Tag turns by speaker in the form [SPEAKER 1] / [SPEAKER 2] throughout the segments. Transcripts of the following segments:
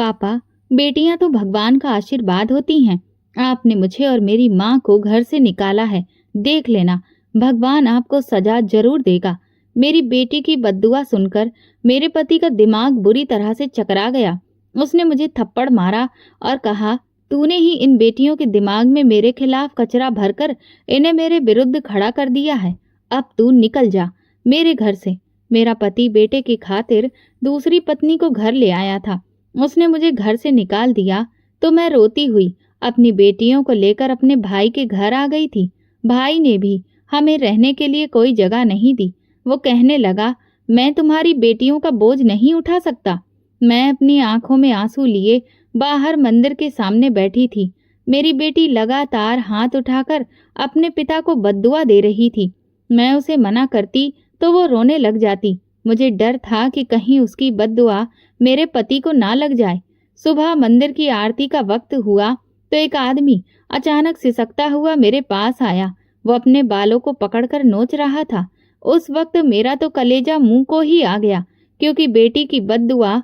[SPEAKER 1] पापा, बेटियां तो भगवान का आशीर्वाद होती हैं। आपने मुझे और मेरी माँ को घर से निकाला है। देख लेना, भगवान आपको सजा जरूर देगा। मेरी बेटी की बद्दुआ सुनकर मेरे पति का दिमाग बुरी तरह से चकरा गया। उसने मुझे थप्पड़ मारा और कहा, तूने ही इन बेटियों के दिमाग में मेरे खिलाफ कचरा भरकर इन्हें मेरे विरुद्ध खड़ा कर दिया है। अब तू निकल जा मेरे घर से। मेरा पति बेटे की खातिर दूसरी पत्नी को घर ले आया था। उसने मुझे घर से निकाल दिया तो मैं रोती हुई अपनी बेटियों को लेकर अपने भाई के घर आ गई थी। भाई ने भी हमें रहने के लिए कोई जगह नहीं दी। वो कहने लगा, मैं तुम्हारी बेटियों का बोझ नहीं उठा सकता। मैं अपनी आंखों में आंसू लिए बाहर मंदिर के सामने बैठी थी। मेरी बेटी लगातार हाथ उठाकर अपने पिता को बद्दुआ दे रही थी। मैं उसे मना करती तो वो रोने लग जाती। मुझे डर था कि कहीं उसकी बद्दुआ मेरे पति को ना लग जाए। सुबह मंदिर की आरती का वक्त हुआ तो एक आदमी अचानक सिसकता हुआ मेरे पास आया। वो अपने बालों को पकड़कर नोच रहा था। उस वक्त मेरा तो कलेजा मुंह को ही आ गया, क्योंकि बेटी की बद्दुआ।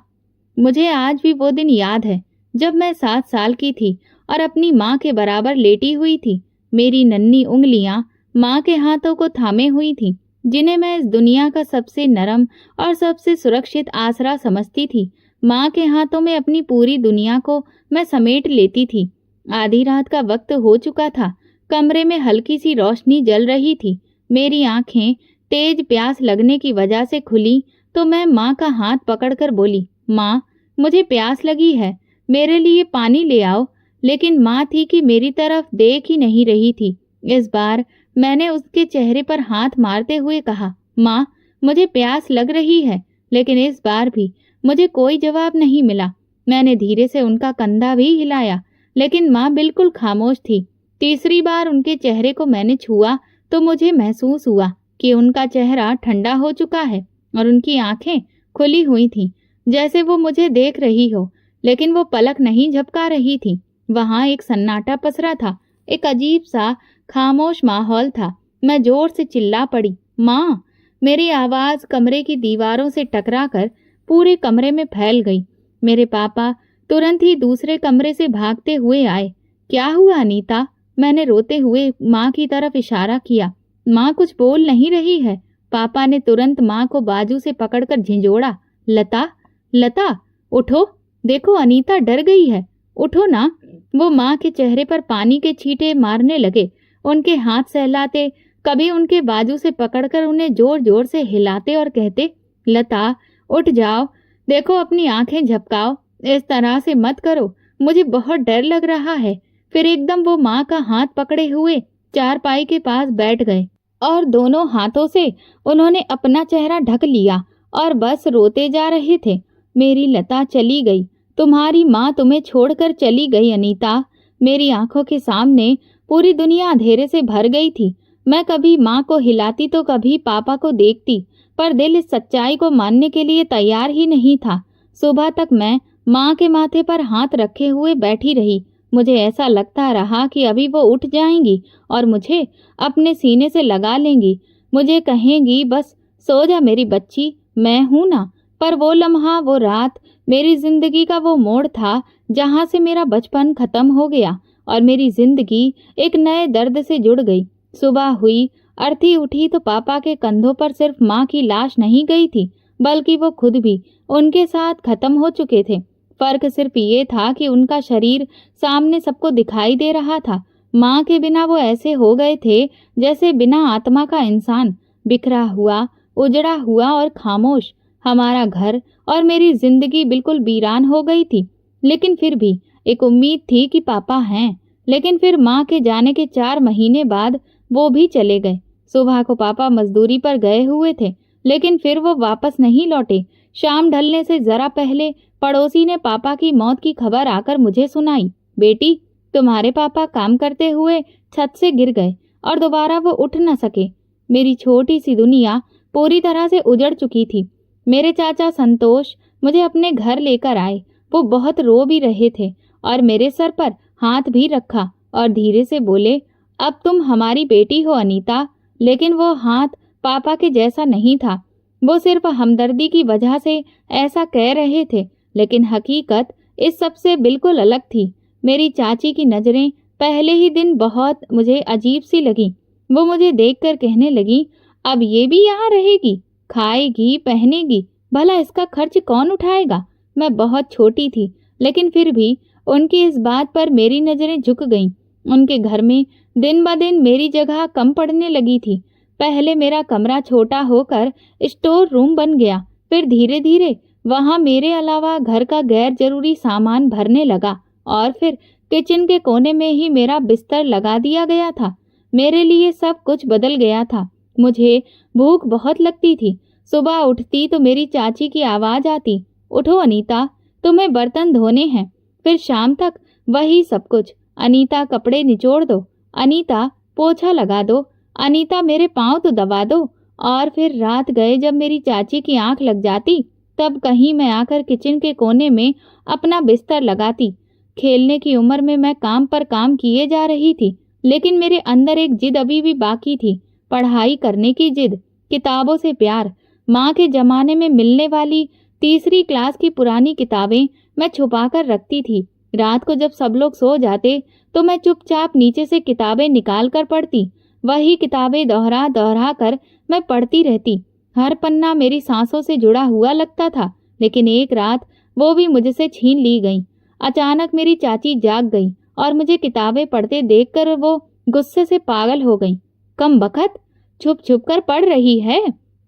[SPEAKER 1] मुझे आज भी वो दिन याद है जब मैं 7 साल की थी और अपनी माँ के बराबर लेटी हुई थी। मेरी नन्ही उंगलियां माँ के हाथों को थामे हुई थीं, जिन्हें मैं इस दुनिया का सबसे नरम और सबसे सुरक्षित आसरा समझती थी। माँ के हाथों में अपनी पूरी दुनिया को मैं समेट लेती थी। आधी रात का वक्त हो चुका था। कमरे में हल्की सी रोशनी जल रही थी। मेरी आंखें तेज प्यास लगने की वजह से खुली तो मैं माँ का हाथ पकड़कर बोली, माँ, मुझे प्यास लगी है, मेरे लिए पानी ले आओ। लेकिन माँ थी कि मेरी तरफ देख ही नहीं रही थी। इस बार मैंने उसके चेहरे पर हाथ मारते हुए कहा, माँ, मुझे प्यास लग रही है। लेकिन इस बार भी मुझे कोई जवाब नहीं मिला। मैंने धीरे से उनका कंधा भी हिलाया, लेकिन माँ बिल्कुल खामोश थी। तीसरी बार उनके चेहरे को मैंने छुआ तो मुझे महसूस हुआ कि उनका चेहरा ठंडा हो चुका है और उनकी आंखें खुली हुई थीं, जैसे वो मुझे देख रही हो, लेकिन वो पलक नहीं झपका रही थी। वहां एक सन्नाटा पसरा था, एक अजीब सा खामोश माहौल था। मैं जोर से चिल्ला पड़ी, माँ। मेरी आवाज कमरे की दीवारों से टकराकर पूरे कमरे में फैल गई। मेरे पापा तुरंत ही दूसरे कमरे से भागते हुए आए। क्या हुआ अनीता? मैंने रोते हुए माँ की तरफ इशारा किया। माँ कुछ बोल नहीं रही है। पापा ने तुरंत माँ को बाजू से पकड़कर झिंझोड़ा। लता, लता, उठो, देखो अनीता डर गई है, उठो ना। वो माँ के चेहरे पर पानी के छींटे मारने लगे, उनके हाथ सहलाते, कभी उनके बाजू से पकड़कर उन्हें जोर जोर से हिलाते और कहते, लता, उठ जाओ, देखो अपनी आंखें झपकाओ, इस तरह से मत करो, मुझे बहुत डर लग रहा है। फिर एकदम वो माँ का हाथ पकड़े हुए चारपाई के पास बैठ गए और दोनों हाथों से उन्होंने अपना चेहरा ढक लिया और बस रोते जा रहे थे। मेरी लता चली गई, तुम्हारी माँ तुम्हें छोड़कर चली गई अनीता। मेरी आंखों के सामने पूरी दुनिया अंधेरे से भर गई थी। मैं कभी माँ को हिलाती तो कभी पापा को देखती, पर दिल इस सच्चाई को मानने के लिए तैयार ही नहीं था। सुबह तक मैं माँ के माथे पर हाथ रखे हुए बैठी रही। मुझे ऐसा लगता रहा कि अभी वो उठ जाएंगी और मुझे अपने सीने से लगा लेंगी। मुझे कहेंगी, बस सो जा मेरी बच्ची, मैं हूं ना। पर वो लम्हा, वो रात, मेरी जिंदगी का वो मोड़ था जहां से मेरा बचपन खत्म हो गया और मेरी जिंदगी एक नए दर्द से जुड़ गई। सुबह हुई, अर्थी उठी तो पापा के कंधों पर सिर्फ माँ की लाश नहीं गई थी, बल्कि वो खुद भी उनके साथ खत्म हो चुके थे। फर्क सिर्फ ये था कि उनका शरीर सामने सबको दिखाई दे रहा था। माँ के बिना वो ऐसे हो गए थे जैसे बिना आत्मा का इंसान, बिखरा हुआ, उजड़ा हुआ और खामोश। हमारा घर और मेरी जिंदगी बिल्कुल वीरान हो गई थी। लेकिन फिर भी एक उम्मीद थी कि पापा हैं। लेकिन फिर माँ के जाने के 4 महीने बाद वो भी चले गए। सुबह को पापा मजदूरी पर गए हुए थे, लेकिन फिर वो वापस नहीं लौटे। शाम ढलने से जरा पहले पड़ोसी ने पापा की मौत की खबर आकर मुझे सुनाई। बेटी, तुम्हारे पापा काम करते हुए छत से गिर गए और दोबारा वो उठ न सके। मेरी छोटी सी दुनिया पूरी तरह से उजड़ चुकी थी। मेरे चाचा संतोष मुझे अपने घर लेकर आए। वो बहुत रो भी रहे थे और मेरे सर पर हाथ भी रखा और धीरे से बोले, अब तुम हमारी बेटी हो अनीता। लेकिन वो हाथ पापा के जैसा नहीं था। वो सिर्फ हमदर्दी की वजह से ऐसा कह रहे थे, लेकिन हकीकत इस सब से बिल्कुल अलग थी। मेरी चाची की नज़रें पहले ही दिन बहुत मुझे अजीब सी लगी। वो मुझे देखकर कहने लगी, अब ये भी यहाँ रहेगी, खाएगी, पहनेगी, भला इसका खर्च कौन उठाएगा? मैं बहुत छोटी थी, लेकिन फिर भी उनकी इस बात पर मेरी नज़रें झुक गईं। उनके घर में दिन ब दिन मेरी जगह कम पड़ने लगी थी। पहले मेरा कमरा छोटा होकर स्टोर रूम बन गया, फिर धीरे धीरे वहाँ मेरे अलावा घर का गैर जरूरी सामान भरने लगा और फिर किचन के कोने में ही मेरा बिस्तर लगा दिया गया था। मेरे लिए सब कुछ बदल गया था। मुझे भूख बहुत लगती थी। सुबह उठती तो मेरी चाची की आवाज़ आती, उठो अनीता, तुम्हें बर्तन धोने हैं। फिर शाम तक वही सब कुछ, अनीता कपड़े निचोड़ दो, अनीता पोछा लगा दो, अनीता मेरे पाँव तो दबा दो। और फिर रात गए जब मेरी चाची की आंख लग जाती, तब कहीं मैं आकर किचन के कोने में अपना बिस्तर लगाती। खेलने की उम्र में मैं काम पर काम किए जा रही थी, लेकिन मेरे अंदर एक जिद अभी भी बाकी थी, पढ़ाई करने की जिद, किताबों से प्यार। माँ के जमाने में मिलने वाली 3री क्लास की पुरानी किताबें मैं छुपा कर रखती थी। रात को जब सब लोग सो जाते तो मैं चुपचाप नीचे से किताबें निकाल कर पढ़ती। वही किताबें दोहरा दोहरा कर मैं पढ़ती रहती। हर पन्ना मेरी सांसों से जुड़ा हुआ लगता था, लेकिन एक रात वो भी मुझसे छीन ली गई। अचानक मेरी चाची जाग गई और मुझे किताबें पढ़ते देखकर वो गुस्से से पागल हो गई। कम बखत, छुप छुप कर पढ़ रही है,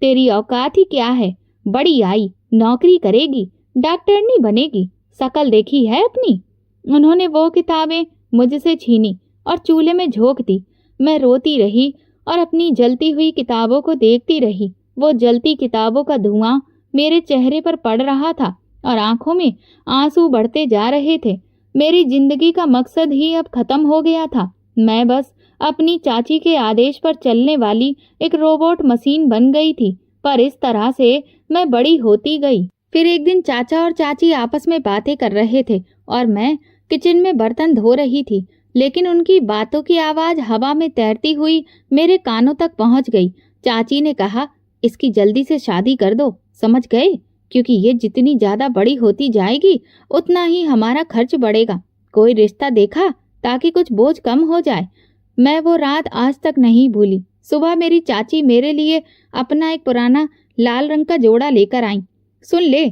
[SPEAKER 1] तेरी औकात ही क्या है? बड़ी आई, नौकरी करेगी, डॉक्टरनी बनेगी, शकल देखी है अपनी? उन्होंने वो किताबें मुझसे छीनी और चूल्हे में झोंक दी। मैं रोती रही और अपनी जलती हुई किताबों को देखती रही। वो जलती किताबों का धुआं मेरे चेहरे पर पड़ रहा था और आंखों में आंसू बढ़ते जा रहे थे। मेरी जिंदगी का मकसद ही अब खत्म हो गया था। मैं बस अपनी चाची के आदेश पर चलने वाली एक रोबोट मशीन बन गई थी। पर इस तरह से मैं बड़ी होती गई। फिर एक दिन चाचा और चाची आपस में बातें कर रहे थे और मैं किचन में बर्तन धो रही थी, लेकिन उनकी बातों की आवाज़ हवा में तैरती हुई मेरे कानों तक पहुंच गई। चाची ने कहा, इसकी जल्दी से शादी कर दो, समझ गए? क्योंकि ये जितनी ज़्यादा बड़ी होती जाएगी उतना ही हमारा खर्च बढ़ेगा। कोई रिश्ता देखा ताकि कुछ बोझ कम हो जाए। मैं वो रात आज तक नहीं भूली। सुबह मेरी चाची मेरे लिए अपना एक पुराना लाल रंग का जोड़ा लेकर आई। सुन ले,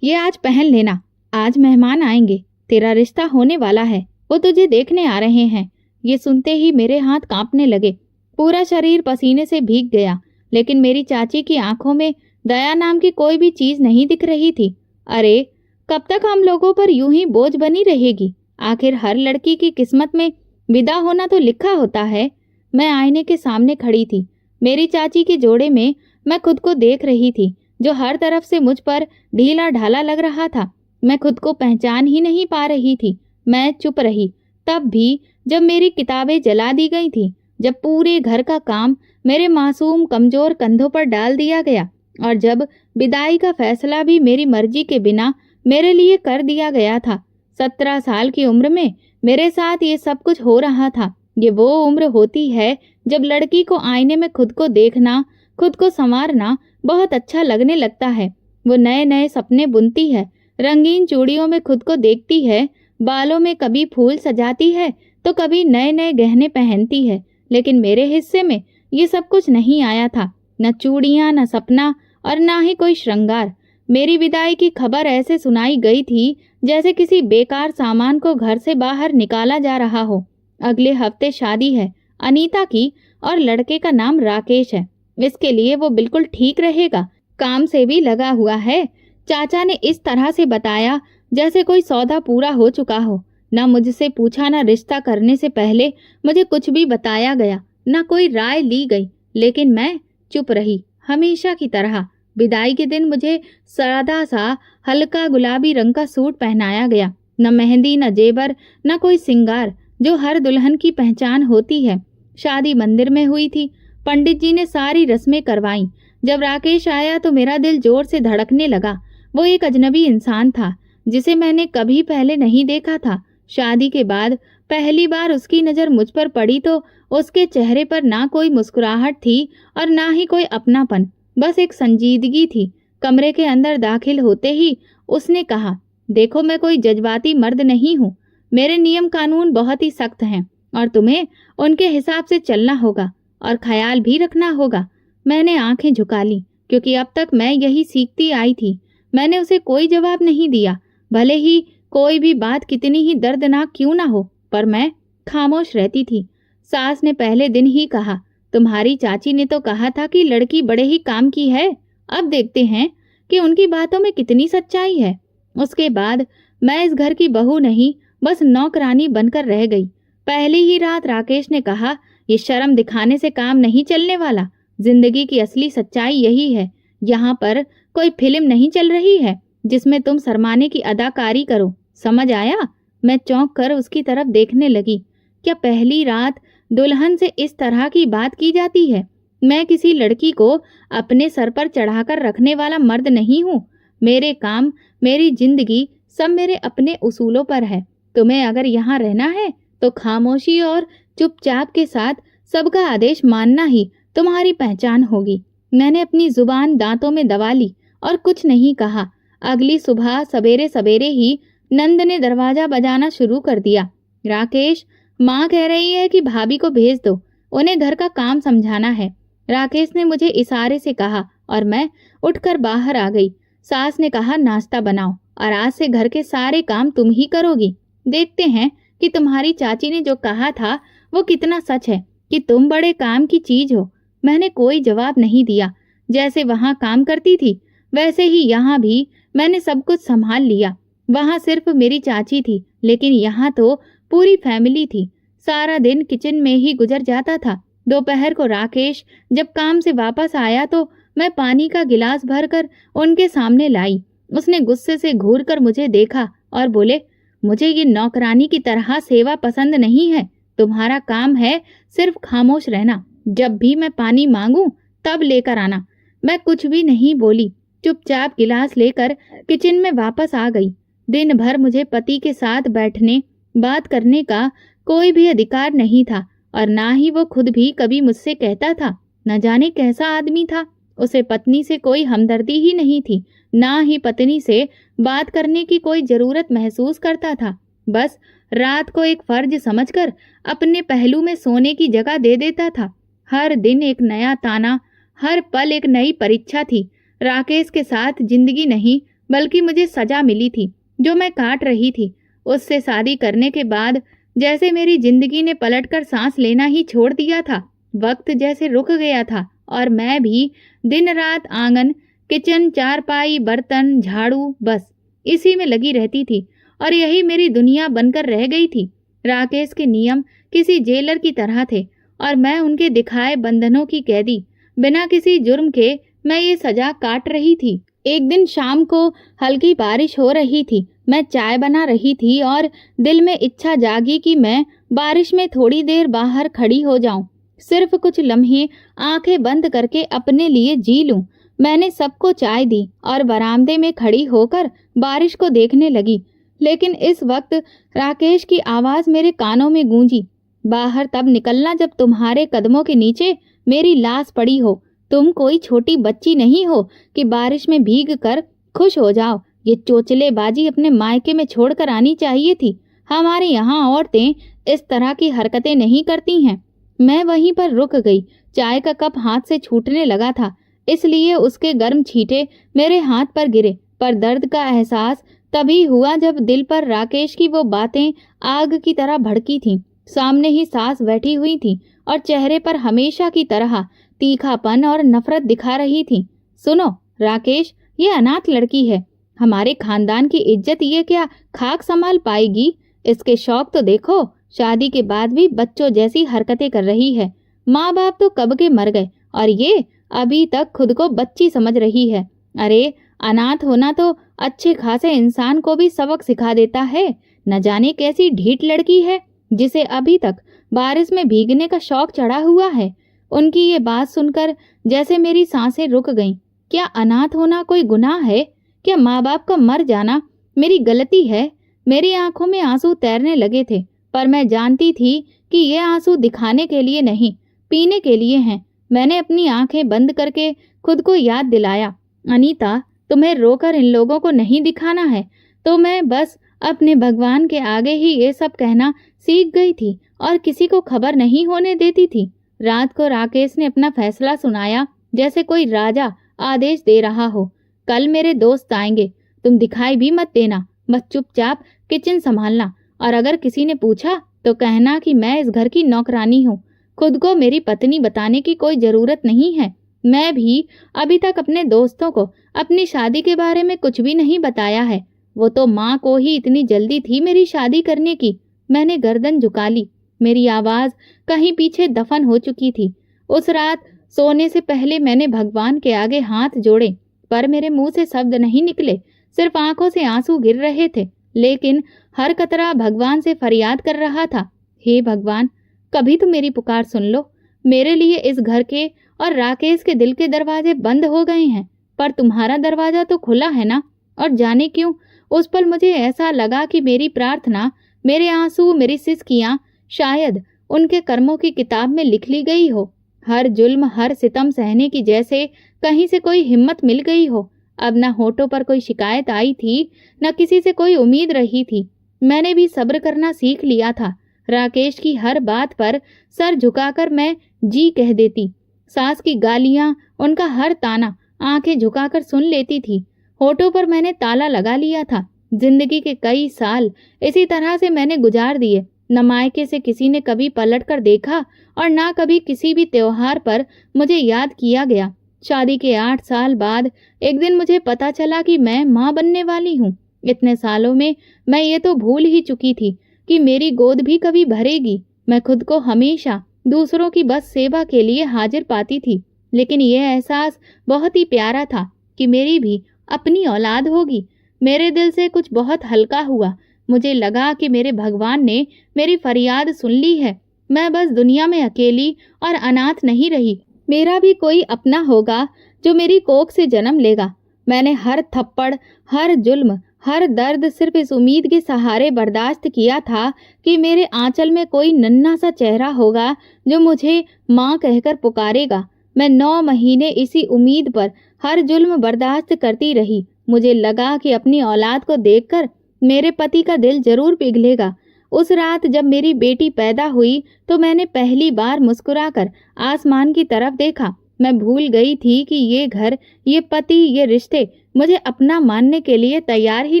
[SPEAKER 1] ये आज पहन लेना, आज मेहमान आएंगे, तेरा रिश्ता होने वाला है, वो तुझे देखने आ रहे हैं। ये सुनते ही मेरे हाथ कांपने लगे, पूरा शरीर पसीने से भीग गया, लेकिन मेरी चाची की आंखों में दया नाम की कोई भी चीज नहीं दिख रही थी। अरे, कब तक हम लोगों पर यूं ही बोझ बनी रहेगी? आखिर हर लड़की की किस्मत में विदा होना तो लिखा होता है। मैं आईने के सामने खड़ी थी। मेरी चाची के जोड़े में मैं खुद को देख रही थी, जो हर तरफ से मुझ पर ढीला ढाला लग रहा था। मैं खुद को पहचान ही नहीं पा रही थी। मैं चुप रही, तब भी जब मेरी किताबें जला दी गई थी, जब पूरे घर का काम मेरे मासूम कमजोर कंधों पर डाल दिया गया और जब विदाई का फैसला भी मेरी मर्जी के बिना मेरे लिए कर दिया गया था। 17 साल की उम्र में मेरे साथ ये सब कुछ हो रहा था। ये वो उम्र होती है जब लड़की को आईने में खुद को देखना, खुद को संवारना बहुत अच्छा लगने लगता है। वो नए नए सपने बुनती है, रंगीन चूड़ियों में खुद को देखती है, बालों में कभी फूल सजाती है तो कभी नए नए गहने पहनती है। लेकिन मेरे हिस्से में ये सब कुछ नहीं आया था, न चूड़ियां, न सपना और न ही कोई श्रृंगार। मेरी विदाई की खबर ऐसे सुनाई गई थी जैसे किसी बेकार सामान को घर से बाहर निकाला जा रहा हो। अगले हफ्ते शादी है अनीता की और लड़के का नाम राकेश है। इसके लिए वो बिल्कुल ठीक रहेगा, काम से भी लगा हुआ है। चाचा ने इस तरह से बताया जैसे कोई सौदा पूरा हो चुका हो। न मुझसे पूछा, न रिश्ता करने से पहले मुझे कुछ भी बताया गया, न कोई राय ली गई, लेकिन मैं चुप रही हमेशा की तरह। विदाई के दिन मुझे सादा सा हल्का गुलाबी रंग का सूट पहनाया गया। न मेहंदी, न जेवर, न कोई सिंगार जो हर दुल्हन की पहचान होती है। शादी मंदिर में हुई थी। पंडित जी ने सारी रस्में करवाईं। जब राकेश आया तो मेरा दिल जोर से धड़कने लगा। वो एक अजनबी इंसान था जिसे मैंने कभी पहले नहीं देखा था। शादी के बाद पहली बार उसकी नज़र मुझ पर पड़ी तो उसके चेहरे पर ना कोई मुस्कुराहट थी और ना ही कोई अपनापन, बस एक संजीदगी थी। कमरे के अंदर दाखिल होते ही उसने कहा, देखो, मैं कोई जज्बाती मर्द नहीं हूँ। मेरे नियम कानून बहुत ही सख्त हैं और तुम्हें उनके हिसाब से चलना होगा और ख्याल भी रखना होगा। मैंने आंखें झुका ली, क्योंकि अब तक मैं यही सीखती आई थी। मैंने उसे कोई जवाब नहीं दिया, भले ही कोई भी बात कितनी ही दर्दनाक क्यों ना हो, पर मैं खामोश रहती थी। सास ने पहले दिन ही कहा, तुम्हारी चाची ने तो कहा था कि लड़की बड़े ही काम की है। अब देखते हैं कि उनकी बातों में कितनी सच्चाई है। उसके बाद मैं इस घर की बहू नहीं, बस नौकरानी बनकर रह गई। पहली ही रात राकेश ने कहा, ये शर्म दिखाने से काम नहीं चलने वाला। जिंदगी की असली सच्चाई यही है। यहाँ पर कोई फिल्म नहीं चल रही है जिसमें तुम शर्माने की अदाकारी करो। समझ आया? मैं चौंक कर उसकी तरफ देखने लगी। क्या पहली रात दुल्हन से इस तरह की बात की जाती है? मैं किसी लड़की को अपने सर पर चढ़ाकर रखने वाला मर्द नहीं हूँ। मेरे काम, मेरी जिंदगी सब मेरे अपने उसूलों पर है। तुम्हें अगर यहाँ रहना है तो खामोशी और चुपचाप के साथ सबका आदेश मानना ही तुम्हारी पहचान होगी। मैंने अपनी जुबान दांतों में दबा ली और कुछ नहीं कहा। अगली सुबह सवेरे सवेरे ही नंद ने दरवाजा बजाना शुरू कर दिया। राकेश, माँ कह रही है कि भाभी को भेज दो, उन्हें घर का काम समझाना है। राकेश ने मुझे इशारे से कहा और मैं उठकर बाहर आ गई। सास ने कहा, नाश्ता बनाओ और आज से घर के सारे काम तुम ही करोगी। देखते हैं कि तुम्हारी चाची ने जो कहा था वो कितना सच है कि तुम बड़े काम की चीज हो। मैंने कोई जवाब नहीं दिया। जैसे वहां काम करती थी वैसे ही यहाँ भी मैंने सब कुछ संभाल लिया। वहां सिर्फ मेरी चाची थी, लेकिन यहाँ तो पूरी फैमिली थी। सारा दिन किचन में ही गुजर जाता था। दोपहर को राकेश जब काम से वापस आया तो मैं पानी का गिलास भरकर उनके सामने लाई। उसने गुस्से से घूरकर मुझे देखा और बोले, मुझे ये नौकरानी की तरह सेवा पसंद नहीं है। तुम्हारा काम है सिर्फ खामोश रहना। जब भी मैं पानी मांगूं तब लेकर आना। मैं कुछ भी नहीं बोली, चुपचाप गिलास लेकर किचन में वापस आ गई। दिन भर मुझे पति के साथ बैठने, बात करने का कोई भी अधिकार नहीं था और ना ही वो खुद भी कभी मुझसे कहता था। न जाने कैसा आदमी था। उसे पत्नी से कोई हमदर्दी ही नहीं थी, ना ही पत्नी से बात करने की कोई जरूरत महसूस करता था। बस रात को एक फर्ज समझकर अपने पहलू में सोने की जगह दे देता था। हर दिन एक नया ताना, हर पल एक नई परीक्षा थी। राकेश के साथ जिंदगी नहीं बल्कि मुझे सजा मिली थी जो मैं काट रही थी। उससे शादी करने के बाद जैसे मेरी जिंदगी ने पलटकर सांस लेना ही छोड़ दिया था। वक्त जैसे रुक गया था और मैं भी दिन रात आंगन, किचन, चारपाई, बर्तन, झाड़ू, बस इसी में लगी रहती थी और यही मेरी दुनिया बनकर रह गई थी। राकेश के नियम किसी जेलर की तरह थे और मैं उनके दिखाए बंधनों की कैदी। बिना किसी जुर्म के मैं ये सजा काट रही थी। एक दिन शाम को हल्की बारिश हो रही थी। मैं चाय बना रही थी और दिल में इच्छा जागी कि मैं बारिश में थोड़ी देर बाहर खड़ी हो जाऊं, सिर्फ कुछ लम्हे आंखें बंद करके अपने लिए जी लूं। मैंने सबको चाय दी और बरामदे में खड़ी होकर बारिश को देखने लगी। लेकिन इस वक्त राकेश की आवाज मेरे कानों में गूंजी, बाहर तब निकलना जब तुम्हारे कदमों के नीचे मेरी लाश पड़ी हो। तुम कोई छोटी बच्ची नहीं हो कि बारिश में भीग कर खुश हो जाओ। ये चोचलेबाजी अपने मायके में छोड़कर आनी चाहिए थी। हमारे यहाँ औरतें इस तरह की हरकतें नहीं करती हैं। मैं वहीं पर रुक गई। चाय का कप हाथ से छूटने लगा था, इसलिए उसके गर्म छींटे मेरे हाथ पर गिरे। पर दर्द का एहसास तभी हुआ जब दिल पर राकेश की वो बातें आग की तरह भड़की थीं। सामने ही सास बैठी हुई थी और चेहरे पर हमेशा की तरह तीखापन और नफरत दिखा रही थी। सुनो राकेश, ये अनाथ लड़की है। हमारे खानदान की इज्जत ये क्या खाक संभाल पाएगी? इसके शौक तो देखो, शादी के बाद भी बच्चों जैसी हरकतें कर रही है। माँ बाप तो कब के मर गए और ये अभी तक खुद को बच्ची समझ रही है। अरे अनाथ होना तो अच्छे खासे इंसान को भी सबक सिखा देता है। न जाने कैसी ढीठ लड़की है जिसे अभी तक बारिश में भीगने का शौक चढ़ा हुआ है। उनकी ये बात सुनकर जैसे मेरी सांसें रुक गईं। क्या अनाथ होना कोई गुनाह है? क्या माँ बाप का मर जाना मेरी गलती है? मेरी आंखों में आंसू तैरने लगे थे, पर मैं जानती थी कि ये आंसू दिखाने के लिए नहीं, पीने के लिए हैं। मैंने अपनी आंखें बंद करके खुद को याद दिलाया, अनीता, तुम्हें रोकर इन लोगों को नहीं दिखाना है। तो मैं बस अपने भगवान के आगे ही ये सब कहना सीख गई थी और किसी को खबर नहीं होने देती थी। रात को राकेश ने अपना फैसला सुनाया जैसे कोई राजा आदेश दे रहा हो। कल मेरे दोस्त आएंगे, तुम दिखाई भी मत देना, बस चुपचाप किचन संभालना, और अगर किसी ने पूछा तो कहना कि मैं इस घर की नौकरानी हूँ। खुद को मेरी पत्नी बताने की कोई जरूरत नहीं है। मैं भी अभी तक अपने दोस्तों को अपनी शादी के बारे में कुछ भी नहीं बताया है। वो तो माँ को ही इतनी जल्दी थी मेरी शादी करने की। मैंने गर्दन झुका ली। मेरी आवाज कहीं पीछे दफन हो चुकी थी। उस रात सोने से पहले मैंने भगवान के आगे हाथ जोड़े, पर मेरे मुंह से शब्द नहीं निकले, सिर्फ आंखों से आंसू गिर रहे थे। लेकिन हर कतरा भगवान से फरियाद कर रहा था, हे भगवान, कभी तो मेरी पुकार सुन लो। मेरे लिए इस घर के और राकेश के दिल के दरवाजे बंद हो गए हैं, पर तुम्हारा दरवाजा तो खुला है ना। और जाने क्यों उस पल मुझे ऐसा लगा कि मेरी प्रार्थना, मेरे आंसू, मेरी सिसकियां शायद उनके कर्मों की किताब में लिख ली गई हो। हर जुल्म, हर सितम सहने की जैसे कहीं से कोई हिम्मत मिल गई हो। अब न होठों पर कोई शिकायत आई थी, न किसी से कोई उम्मीद रही थी। मैंने भी सब्र करना सीख लिया था। राकेश की हर बात पर सर झुकाकर मैं जी कह देती। सास की गालियां, उनका हर ताना आंखें झुकाकर सुन लेती थी। होठों पर मैंने ताला लगा लिया था। जिंदगी के कई साल इसी तरह से मैंने गुजार दिए। न मायके से किसी ने कभी पलट कर देखा और ना कभी किसी भी त्योहार पर मुझे याद किया गया। शादी के 8 साल बाद एक दिन मुझे पता चला कि मैं माँ बनने वाली हूँ। इतने सालों में मैं ये तो भूल ही चुकी थी कि मेरी गोद भी कभी भरेगी। मैं खुद को हमेशा दूसरों की बस सेवा के लिए हाजिर पाती थी, लेकिन यह एहसास बहुत ही प्यारा था कि मेरी भी अपनी औलाद होगी। मेरे दिल से कुछ बहुत हल्का हुआ। मुझे लगा कि मेरे भगवान ने मेरी फरियाद सुन ली है। मैं बस दुनिया में अकेली और अनाथ नहीं रही। मेरा भी कोई अपना होगा जो मेरी कोख से जन्म लेगा। मैंने हर थप्पड़, हर जुल्म, हर दर्द सिर्फ इस उम्मीद के सहारे बर्दाश्त किया था कि मेरे आंचल में कोई नन्हा सा चेहरा होगा जो मुझे माँ कहकर पुकारेगा। मैं 9 महीने इसी उम्मीद पर हर जुल्म बर्दाश्त करती रही। मुझे लगा कि अपनी औलाद को देखकर मेरे पति का दिल जरूर पिघलेगा। उस रात जब मेरी बेटी पैदा हुई तो मैंने पहली बार मुस्कुराकर आसमान की तरफ देखा। मैं भूल गई थी कि ये घर, ये पति, ये रिश्ते मुझे अपना मानने के लिए तैयार ही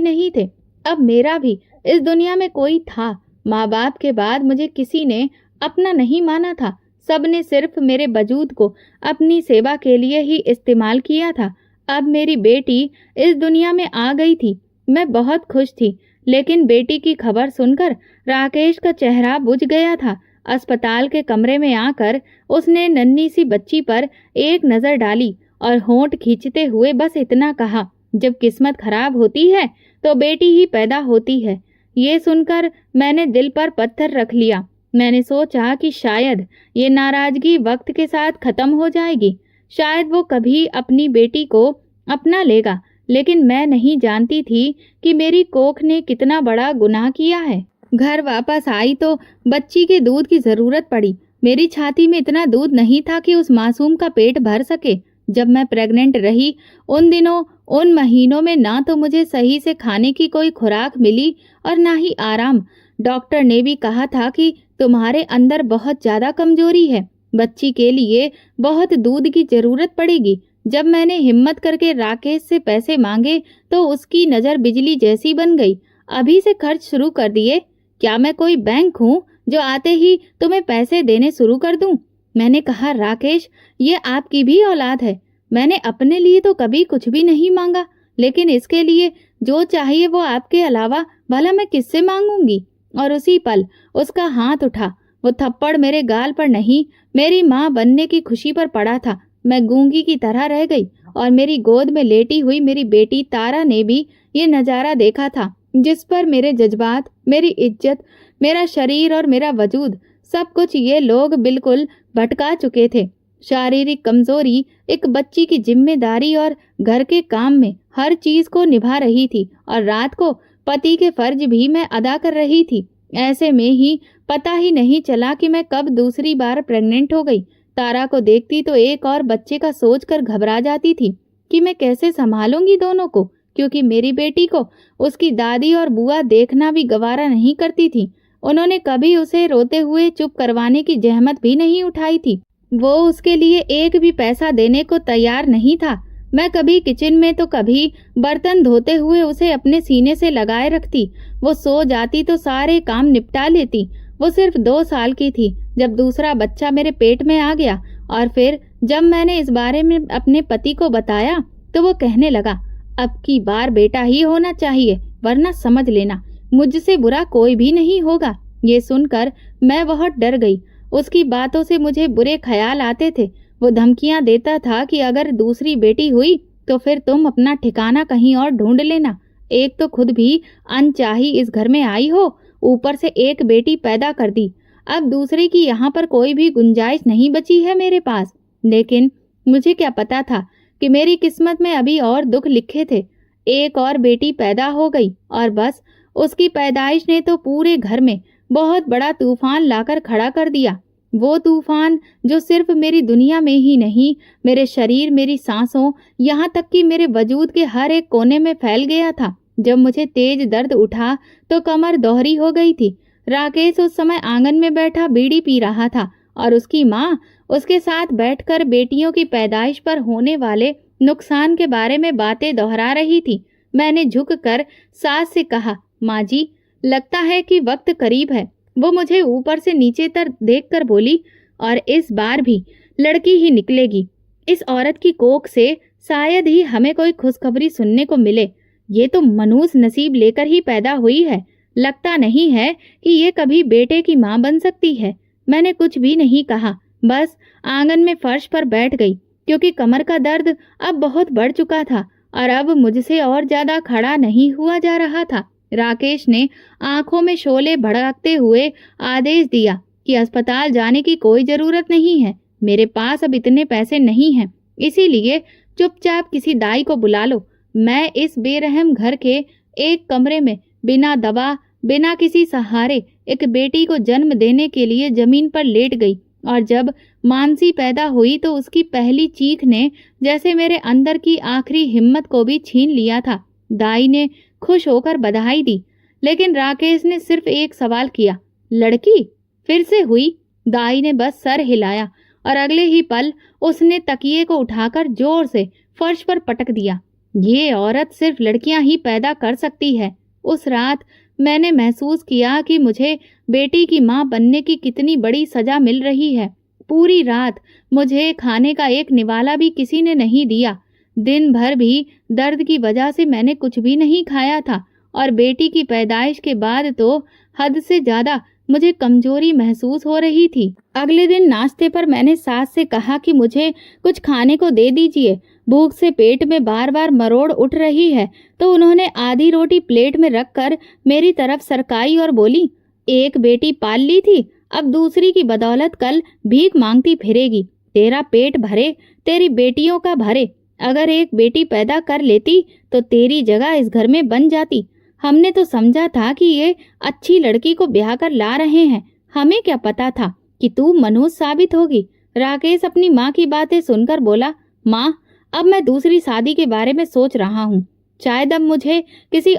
[SPEAKER 1] नहीं थे। अब मेरा भी इस दुनिया में कोई था। माँ बाप के बाद मुझे किसी ने अपना नहीं माना था। सबने सिर्फ मेरे वजूद को अपनी सेवा के लिए ही इस्तेमाल किया था। अब मेरी बेटी इस दुनिया में आ गई थी। मैं बहुत खुश थी, लेकिन बेटी की खबर सुनकर राकेश का चेहरा बुझ गया था। अस्पताल के कमरे में आकर उसने नन्ही सी बच्ची पर एक नजर डाली और होंठ खींचते हुए बस इतना कहा, जब किस्मत खराब होती है तो बेटी ही पैदा होती है। ये सुनकर मैंने दिल पर पत्थर रख लिया। मैंने सोचा कि शायद ये नाराजगी वक्त के साथ खत्म हो जाएगी। शायद वो कभी अपनी बेटी को अपना लेगा, लेकिन मैं नहीं जानती थी कि मेरी कोख ने कितना बड़ा गुनाह किया है। घर वापस आई तो बच्ची के दूध की जरूरत पड़ी। मेरी छाती में इतना दूध नहीं था कि उस मासूम का पेट भर सके। जब मैं प्रेग्नेंट रही उन दिनों, उन महीनों में ना तो मुझे सही से खाने की कोई खुराक मिली और ना ही आराम। डॉक्टर ने भी कहा था कि तुम्हारे अंदर बहुत ज्यादा कमजोरी है, बच्ची के लिए बहुत दूध की जरूरत पड़ेगी। जब मैंने हिम्मत करके राकेश से पैसे मांगे तो उसकी नज़र बिजली जैसी बन गई। अभी से खर्च शुरू कर दिए? क्या मैं कोई बैंक हूँ जो आते ही तुम्हें पैसे देने शुरू कर दूं? मैंने कहा, राकेश, ये आपकी भी औलाद है। मैंने अपने लिए तो कभी कुछ भी नहीं मांगा, लेकिन इसके लिए जो चाहिए वो आपके अलावा भला मैं किससे मांगूंगी? और उसी पल उसका हाथ उठा। वो थप्पड़ मेरे गाल पर नहीं, मेरी माँ बनने की खुशी पर पड़ा था। मैं गूंगी की तरह रह गई और मेरी गोद में लेटी हुई मेरी बेटी तारा ने भी ये नज़ारा देखा था, जिस पर मेरे जज्बात, मेरी इज्जत, मेरा शरीर और मेरा वजूद, सब कुछ ये लोग बिल्कुल भटका चुके थे। शारीरिक कमजोरी, एक बच्ची की जिम्मेदारी और घर के काम में हर चीज को निभा रही थी, और रात को पति के फर्ज भी मैं अदा कर रही थी। ऐसे में ही पता ही नहीं चला कि मैं कब दूसरी बार प्रेग्नेंट हो गई। तारा को देखती तो एक और बच्चे का सोचकर घबरा जाती थी कि मैं कैसे संभालूंगी दोनों को, क्योंकि मेरी बेटी को उसकी दादी और बुआ देखना भी गवारा नहीं करती थी। उन्होंने कभी उसे रोते हुए चुप करवाने की जहमत भी नहीं उठाई थी। वो उसके लिए एक भी पैसा देने को तैयार नहीं था। मैं कभी किचन में तो कभी बर्तन धोते हुए उसे अपने सीने से लगाए रखती। वो सो जाती तो सारे काम निपटा लेती। वो सिर्फ 2 साल की थी जब दूसरा बच्चा मेरे पेट में आ गया, और फिर जब मैंने इस बारे में अपने पति को बताया तो वो कहने लगा, अब की बार बेटा ही होना चाहिए, वरना समझ लेना मुझसे बुरा कोई भी नहीं होगा। ये सुनकर मैं बहुत डर गई। उसकी बातों से मुझे बुरे ख्याल आते थे। वो धमकियां देता था कि अगर दूसरी बेटी हुई तो फिर तुम अपना ठिकाना कहीं और ढूंढ लेना। एक तो खुद भी अनचाही इस घर में आई हो, ऊपर से एक बेटी पैदा कर दी। अब दूसरे की यहाँ पर कोई भी गुंजाइश नहीं बची है मेरे पास। लेकिन मुझे क्या पता था कि मेरी किस्मत में अभी और दुख लिखे थे। एक और बेटी पैदा हो गई और बस उसकी पैदाइश ने तो पूरे घर में बहुत बड़ा तूफान लाकर खड़ा कर दिया। वो तूफान जो सिर्फ मेरी दुनिया में ही नहीं, मेरे शरीर, मेरी सांसों, यहाँ तक कि मेरे वजूद के हर एक कोने में फैल गया था। जब मुझे तेज दर्द उठा तो कमर दोहरी हो गई थी। राकेश उस समय आंगन में बैठा बीड़ी पी रहा था और उसकी माँ उसके साथ बैठकर बेटियों की पैदाइश पर होने वाले नुकसान के बारे में बातें दोहरा रही थी। मैंने झुककर सास से कहा, माँ जी, लगता है कि वक्त करीब है। वो मुझे ऊपर से नीचे तक देखकर बोली, और इस बार भी लड़की ही निकलेगी। इस औरत की कोख से शायद ही हमें कोई खुशखबरी सुनने को मिले। ये तो मनूस नसीब लेकर ही पैदा हुई है। लगता नहीं है कि ये कभी बेटे की माँ बन सकती है। मैंने कुछ भी नहीं कहा, बस आंगन में फर्श पर बैठ गई, क्योंकि कमर का दर्द अब बहुत बढ़ चुका था और अब मुझसे और ज्यादा खड़ा नहीं हुआ जा रहा था। राकेश ने आंखों में शोले भड़कते हुए आदेश दिया कि अस्पताल जाने की कोई जरूरत नहीं है। मेरे पास अब इतने पैसे नहीं हैं, इसीलिए चुपचाप किसी दाई को बुला लो। मैं इस बेरहम घर के एक कमरे में बिना दवा, बिना किसी सहारे एक बेटी को जन्म देने के लिए जमीन पर लेट गई, और जब मानसी पैदा हुई तो उसकी पहली चीख ने जैसे मेरे अंदर की आखिरी हिम्मत को भी छीन लिया था। दाई ने खुश होकर बधाई दी, लेकिन राकेश ने सिर्फ एक सवाल किया, लड़की फिर से हुई? दाई ने बस सर हिलाया और अगले ही पल उसने तकिए को उठाकर जोर से फर्श पर पटक दिया। ये औरत सिर्फ लड़कियां ही पैदा कर सकती है। उस रात मैंने महसूस किया कि मुझे बेटी की मां बनने की कितनी बड़ी सजा मिल रही है। पूरी रात मुझे खाने का एक निवाला भी किसी ने नहीं दिया। दिन भर भी दर्द की वजह से मैंने कुछ भी नहीं खाया था, और बेटी की पैदाइश के बाद तो हद से ज्यादा मुझे कमजोरी महसूस हो रही थी। अगले दिन नाश्ते पर मैंने सास से कहा कि मुझे कुछ खाने को दे दीजिए, भूख से पेट में बार बार मरोड़ उठ रही है। तो उन्होंने आधी रोटी प्लेट में रखकर मेरी तरफ सरकाई और बोली, एक बेटी पाल ली थी, अब दूसरी की बदौलत कल भीख मांगती फिरेगी। तेरा पेट भरे, तेरी बेटियों का भरे। अगर एक बेटी पैदा कर लेती तो तेरी जगह इस घर में बन जाती। हमने तो समझा था कि ये अच्छी लड़की को ब्याह कर ला रहे हैं, हमें क्या पता था कि तू मनुष्य साबित होगी। राकेश अपनी माँ की बातें सुनकर बोला, माँ, अब मैं दूसरी शादी के बारे में सोच रहा हूँ। शायद अब मुझे किसी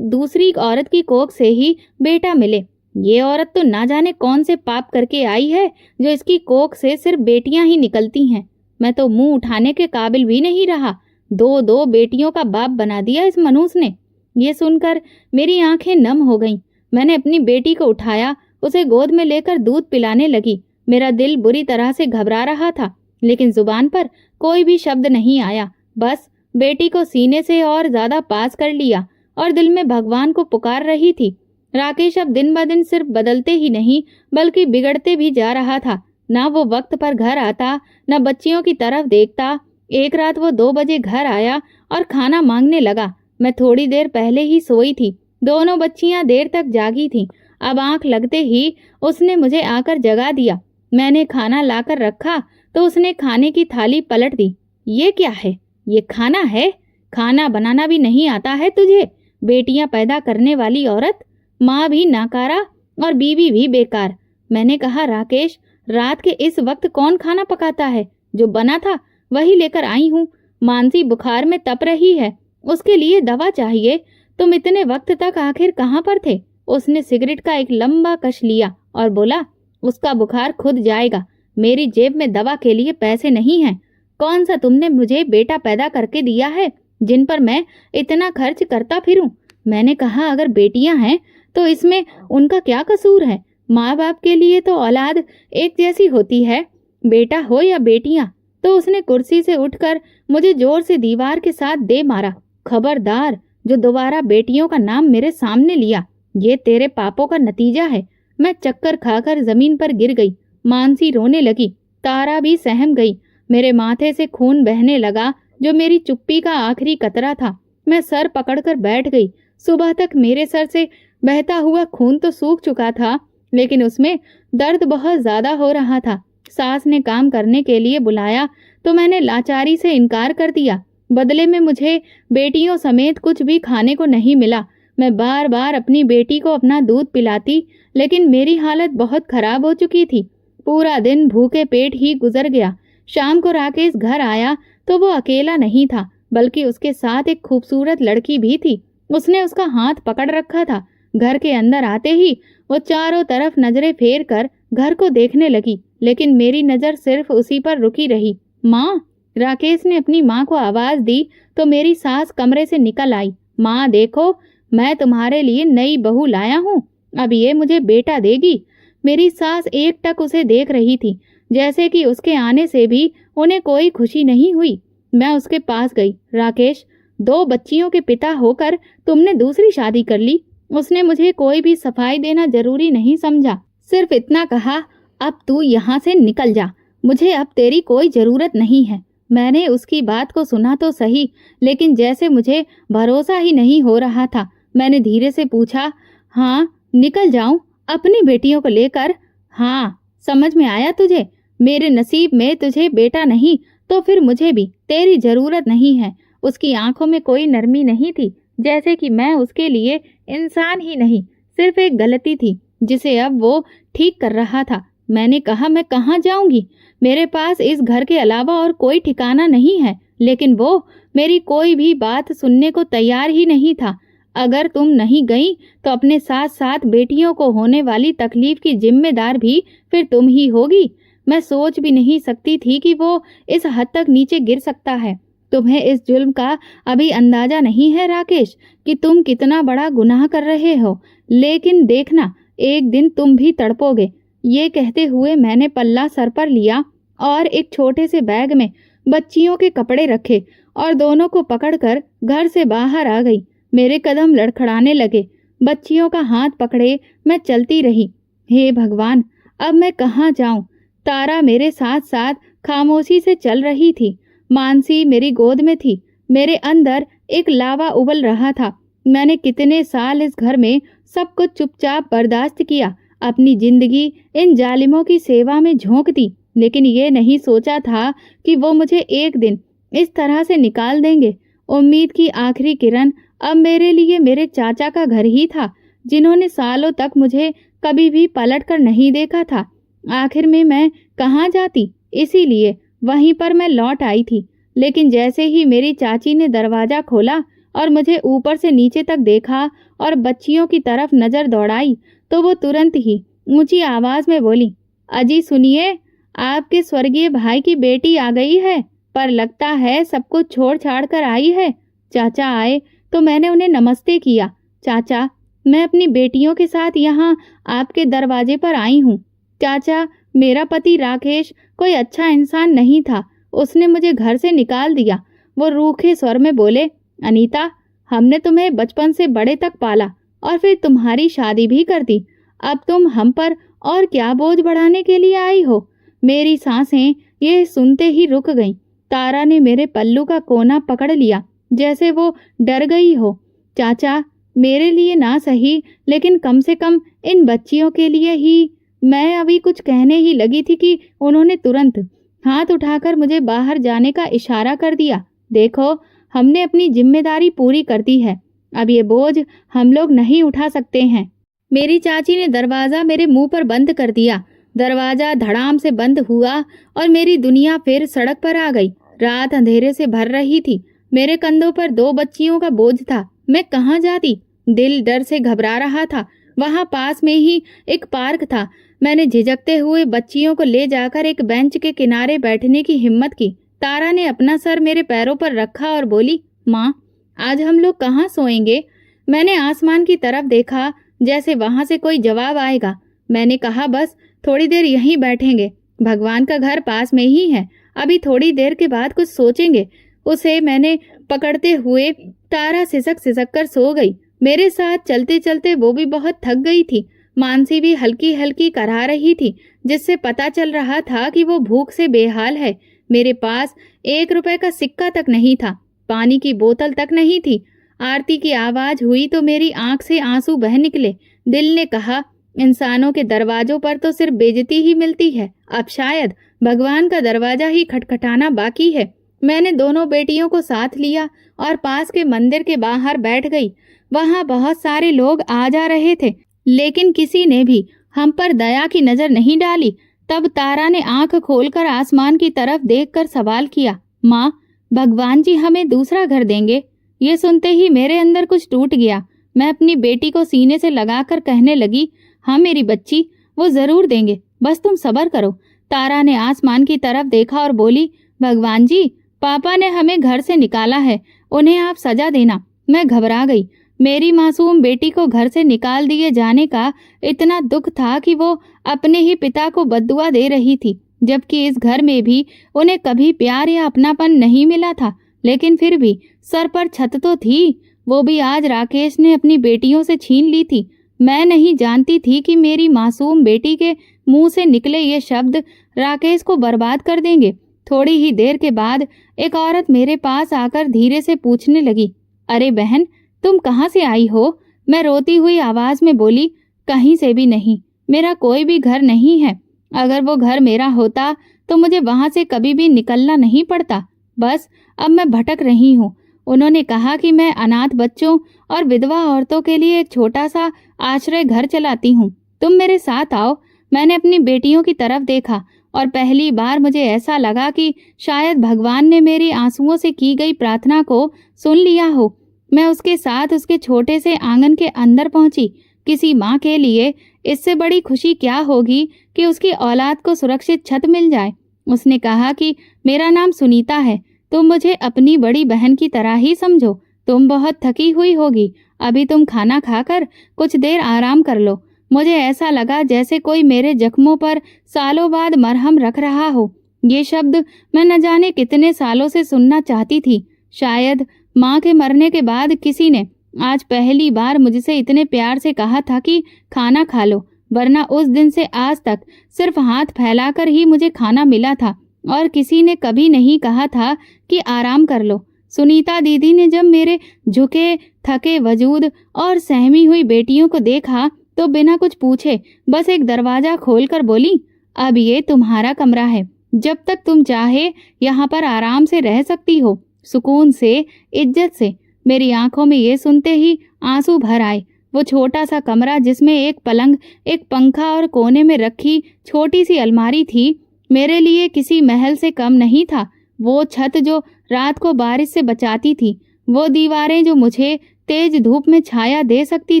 [SPEAKER 1] दूसरी औरत की कोख से ही बेटा मिले। ये औरत तो ना जाने कौन से पाप करके आई है जो इसकी कोख से सिर्फ बेटियां ही निकलती हैं। मैं तो मुंह उठाने के काबिल भी नहीं रहा। 2 बेटियों का बाप बना दिया इस मनुष्य ने। ये सुनकर मेरी आंखें नम हो गईं। मैंने अपनी बेटी को उठाया, उसे गोद में लेकर दूध पिलाने लगी। मेरा दिल बुरी तरह से घबरा रहा था, लेकिन जुबान पर कोई भी शब्द नहीं आया। बस बेटी को सीने से और ज्यादा पास कर लिया और दिल में भगवान को पुकार रही थी। राकेश अब दिन ब दिन सिर्फ बदलते ही नहीं बल्कि बिगड़ते भी जा रहा था। ना वो वक्त पर घर आता, न बच्चियों की तरफ देखता। एक रात वो 2 बजे घर आया और खाना मांगने लगा। मैं थोड़ी देर पहले ही सोई थी। दोनों बच्चियां देर तक जागी थीं। अब आंख लगते ही उसने मुझे आकर जगा दिया। मैंने खाना लाकर रखा तो उसने खाने की थाली पलट दी। ये क्या है? ये खाना है? खाना बनाना भी नहीं आता है तुझे? बेटियां पैदा करने वाली औरत, माँ भी नाकारा और बीवी भी बेकार। मैंने कहा, राकेश, रात के इस वक्त कौन खाना पकाता है? जो बना था वही लेकर आई हूँ। मानसी बुखार में तप रही है। उसके लिए दवा चाहिए। तुम इतने वक्त तक आखिर कहाँ पर थे? उसने सिगरेट का एक लंबा कश लिया और बोला, उसका बुखार खुद जाएगा। मेरी जेब में दवा के लिए पैसे नहीं हैं। कौन सा तुमने मुझे बेटा पैदा करके दिया है जिन पर मैं इतना खर्च करता फिरूं? मैंने कहा, अगर बेटियां हैं तो इसमें उनका क्या कसूर है? माँ बाप के लिए तो औलाद एक जैसी होती है, बेटा हो या बेटियां। तो उसने कुर्सी से उठकर मुझे जोर से दीवार के साथ दे मारा। खबरदार, जो दोबारा बेटियों का नाम मेरे सामने लिया, ये तेरे पापों का नतीजा है। मैं चक्कर खाकर जमीन पर गिर गई। मानसी रोने लगी, तारा भी सहम गई। मेरे माथे से खून बहने लगा, जो मेरी चुप्पी का आखिरी कतरा था। मैं सर पकड़कर बैठ गई। सुबह तक मेरे सर से बहता हुआ खून तो सूख चुका था, लेकिन उसमें दर्द बहुत ज्यादा हो रहा था। सास ने काम करने के लिए बुलाया तो मैंने लाचारी से इनकार कर दिया। बदले में मुझे बेटियों समेत कुछ भी खाने को नहीं मिला। मैं बार बार अपनी बेटी को अपना दूध पिलाती, लेकिन मेरी हालत बहुत खराब हो चुकी थी। पूरा दिन भूखे पेट ही गुजर गया। शाम को राकेश घर आया तो वो अकेला नहीं था, बल्कि उसके साथ एक खूबसूरत लड़की भी थी। उसने उसका हाथ पकड़ रखा था। घर के अंदर आते ही वो चारों तरफ नजरें फेर कर घर को देखने लगी, लेकिन मेरी नजर सिर्फ उसी पर रुकी रही। माँ! राकेश ने अपनी माँ को आवाज दी तो मेरी सास कमरे से निकल आई। माँ देखो, मैं तुम्हारे लिए नई बहू लाया हूँ। अब ये मुझे बेटा देगी। मेरी सास एकटक उसे देख रही थी, जैसे कि उसके आने से भी उन्हें कोई खुशी नहीं हुई। मैं उसके पास गई। राकेश, 2 बच्चियों के पिता होकर तुमने दूसरी शादी कर ली। उसने मुझे कोई भी सफाई देना जरूरी नहीं समझा। सिर्फ इतना कहा, अब तू यहाँ से निकल जा, मुझे अब तेरी कोई जरूरत नहीं है। मैंने उसकी बात को सुना तो सही, लेकिन जैसे मुझे भरोसा ही नहीं हो रहा था। मैंने धीरे से पूछा, हाँ निकल जाऊं अपनी बेटियों को लेकर? हाँ, समझ में आया तुझे? मेरे नसीब में तुझे बेटा नहीं तो फिर मुझे भी तेरी जरूरत नहीं है। उसकी आंखों में कोई नरमी नहीं थी, जैसे कि मैं उसके लिए इंसान ही नहीं, सिर्फ एक गलती थी जिसे अब वो ठीक कर रहा था। मैंने कहा, मैं कहाँ जाऊंगी? मेरे पास इस घर के अलावा और कोई ठिकाना नहीं है। लेकिन वो मेरी कोई भी बात सुनने को तैयार ही नहीं था। अगर तुम नहीं गई तो अपने साथ साथ बेटियों को होने वाली तकलीफ की जिम्मेदार भी फिर तुम ही होगी। मैं सोच भी नहीं सकती थी कि वो इस हद तक नीचे गिर सकता है। तुम्हें इस जुल्म का अभी अंदाजा नहीं है राकेश, कि तुम कितना बड़ा गुनाह कर रहे हो। लेकिन देखना, एक दिन तुम भी तड़पोगे। ये कहते हुए मैंने पल्ला सर पर लिया और एक छोटे से बैग में बच्चियों के कपड़े रखे और दोनों को पकड़कर घर से बाहर आ गई। मेरे कदम लड़खड़ाने लगे। बच्चियों का हाथ पकड़े मैं चलती रही। हे भगवान, अब मैं कहाँ जाऊं? तारा मेरे साथ साथ खामोशी से चल रही थी। मानसी मेरी गोद में थी। मेरे अंदर एक लावा उबल रहा था। मैंने कितने साल इस घर में सब कुछ चुपचाप बर्दाश्त किया, अपनी जिंदगी इन जालिमों की सेवा में झोंक दी। लेकिन ये नहीं सोचा था कि वो मुझे एक दिन इस तरह से निकाल देंगे। उम्मीद की आखिरी किरण अब मेरे लिए मेरे चाचा का घर ही था, जिन्होंने सालों तक मुझे कभी भी पलट कर नहीं देखा था। आखिर में मैं कहाँ जाती? इसीलिए वहीं पर मैं लौट आई थी। लेकिन जैसे ही मेरी चाची ने दरवाजा खोला और मुझे ऊपर से नीचे तक देखा और बच्चियों की तरफ नजर दौड़ाई, तो वो तुरंत ही ऊंची आवाज में बोली, अजी सुनिए, आपके स्वर्गीय भाई की बेटी आ गई है, पर लगता है सब कुछ छोड़ छाड़ कर आई है। चाचा आए तो मैंने उन्हें नमस्ते किया। चाचा, मैं अपनी बेटियों के साथ यहाँ आपके दरवाजे पर आई हूँ। चाचा, मेरा पति राकेश कोई अच्छा इंसान नहीं था। उसने मुझे घर से निकाल दिया। वो रूखे स्वर में बोले, अनीता, हमने तुम्हें बचपन से बड़े तक पाला और फिर तुम्हारी शादी भी कर दी। अब तुम हम पर और क्या बोझ बढ़ाने के लिए आई हो? मेरी सांसें ये सुनते ही रुक गईं। तारा ने मेरे पल्लू का कोना पकड़ लिया, जैसे वो डर गई हो। चाचा, मेरे लिए ना सही, लेकिन कम से कम इन बच्चियों के लिए ही। मैं अभी कुछ कहने ही लगी थी कि उन्होंने तुरंत हाथ उठाकर मुझे बाहर जाने का इशारा कर दिया। देखो, हमने अपनी जिम्मेदारी पूरी कर दी है। अब ये बोझ हम लोग नहीं उठा सकते हैं। मेरी चाची ने दरवाजा मेरे मुंह पर बंद कर दिया। दरवाजा धड़ाम से बंद हुआ और मेरी दुनिया फिर सड़क पर आ गई। रात अंधेरे से भर रही थी। मेरे कंधों पर 2 बच्चियों का बोझ था। मैं कहाँ जाती? दिल डर से घबरा रहा था। वहां पास में ही एक पार्क था। मैंने झिझकते हुए बच्चियों को ले जाकर एक बेंच के किनारे बैठने की हिम्मत की। तारा ने अपना सर मेरे पैरों पर रखा और बोली, माँ, आज हम लोग कहाँ सोएंगे? मैंने आसमान की तरफ देखा, जैसे वहां से कोई जवाब आएगा। मैंने कहा, बस थोड़ी देर यहीं बैठेंगे। भगवान का घर पास में ही है। अभी थोड़ी देर के बाद कुछ सोचेंगे। उसे मैंने पकड़ते हुए तारा सिसक सिसक कर सो गई। मेरे साथ चलते चलते वो भी बहुत थक गई थी। मानसी भी हल्की हल्की कराह रही थी, जिससे पता चल रहा था कि वो भूख से बेहाल है। मेरे पास 1 रुपए का सिक्का तक नहीं था, पानी की बोतल तक नहीं थी। आरती की आवाज हुई तो मेरी आंख से आंसू बह निकले। दिल ने कहा, इंसानों के दरवाजों पर तो सिर्फ बेइज्जती ही मिलती है, अब शायद भगवान का दरवाजा ही खटखटाना बाकी है। मैंने दोनों बेटियों को साथ लिया और पास के मंदिर के बाहर बैठ गई। वहां बहुत सारे लोग आ जा रहे थे, लेकिन किसी ने भी हम पर दया की नजर नहीं डाली। तब तारा ने आंख खोलकर आसमान की तरफ देखकर सवाल किया, माँ, भगवान जी हमें दूसरा घर देंगे? ये सुनते ही मेरे अंदर कुछ टूट गया। मैं अपनी बेटी को सीने से लगाकर कहने लगी, हाँ मेरी बच्ची, वो जरूर देंगे, बस तुम सब्र करो। तारा ने आसमान की तरफ देखा और बोली, भगवान जी, पापा ने हमें घर से निकाला है, उन्हें आप सजा देना। मैं घबरा गई। मेरी मासूम बेटी को घर से निकाल दिए जाने का इतना दुख था कि वो अपने ही पिता को बद्दुआ दे रही थी, जबकि इस घर में भी उन्हें कभी प्यार या अपनापन नहीं मिला था। लेकिन फिर भी सर पर छत तो थी, वो भी आज राकेश ने अपनी बेटियों से छीन ली थी। मैं नहीं जानती थी कि मेरी मासूम बेटी के मुंह से निकले ये शब्द राकेश को बर्बाद कर देंगे। थोड़ी ही देर के बाद एक औरत मेरे पास आकर धीरे से पूछने लगी, अरे बहन, तुम कहाँ से आई हो? मैं रोती हुई आवाज में बोली, कहीं से भी नहीं, मेरा कोई भी घर नहीं है। अगर वो घर मेरा होता तो मुझे वहां से कभी भी निकलना नहीं पड़ता। बस अब मैं भटक रही हूँ। उन्होंने कहा कि मैं अनाथ बच्चों और विधवा औरतों के लिए एक छोटा सा आश्रय घर चलाती हूँ, तुम मेरे साथ आओ। मैंने अपनी बेटियों की तरफ देखा और पहली बार मुझे ऐसा लगा कि शायद भगवान ने मेरी आंसुओं से की गई प्रार्थना को सुन लिया हो। मैं उसके साथ उसके छोटे से आंगन के अंदर पहुंची। किसी माँ के लिए इससे बड़ी खुशी क्या होगी कि उसकी औलाद को सुरक्षित छत मिल जाए। उसने कहा कि मेरा नाम सुनीता है, तुम मुझे अपनी बड़ी बहन की तरह ही समझो। तुम बहुत थकी हुई होगी, अभी तुम खाना खाकर कुछ देर आराम कर लो। मुझे ऐसा लगा जैसे कोई मेरे जख्मों पर सालों बाद मरहम रख रहा हो। ये शब्द मैं न जाने कितने सालों से सुनना चाहती थी। शायद माँ के मरने के बाद किसी ने आज पहली बार मुझसे इतने प्यार से कहा था कि खाना खा लो, वरना उस दिन से आज तक सिर्फ हाथ फैलाकर ही मुझे खाना मिला था और किसी ने कभी नहीं कहा था कि आराम कर लो। सुनीता दीदी ने जब मेरे झुके थके वजूद और सहमी हुई बेटियों को देखा तो बिना कुछ पूछे बस एक दरवाजा खोलकर बोली, अब ये तुम्हारा कमरा है, जब तक तुम चाहे यहाँ पर आराम से रह सकती हो, सुकून से, इज्जत से। मेरी आंखों में ये सुनते ही आंसू भर आए। वो छोटा सा कमरा जिसमें एक पलंग, एक पंखा और कोने में रखी छोटी सी अलमारी थी, मेरे लिए किसी महल से कम नहीं था। वो छत जो रात को बारिश से बचाती थी, वो दीवारें जो मुझे तेज धूप में छाया दे सकती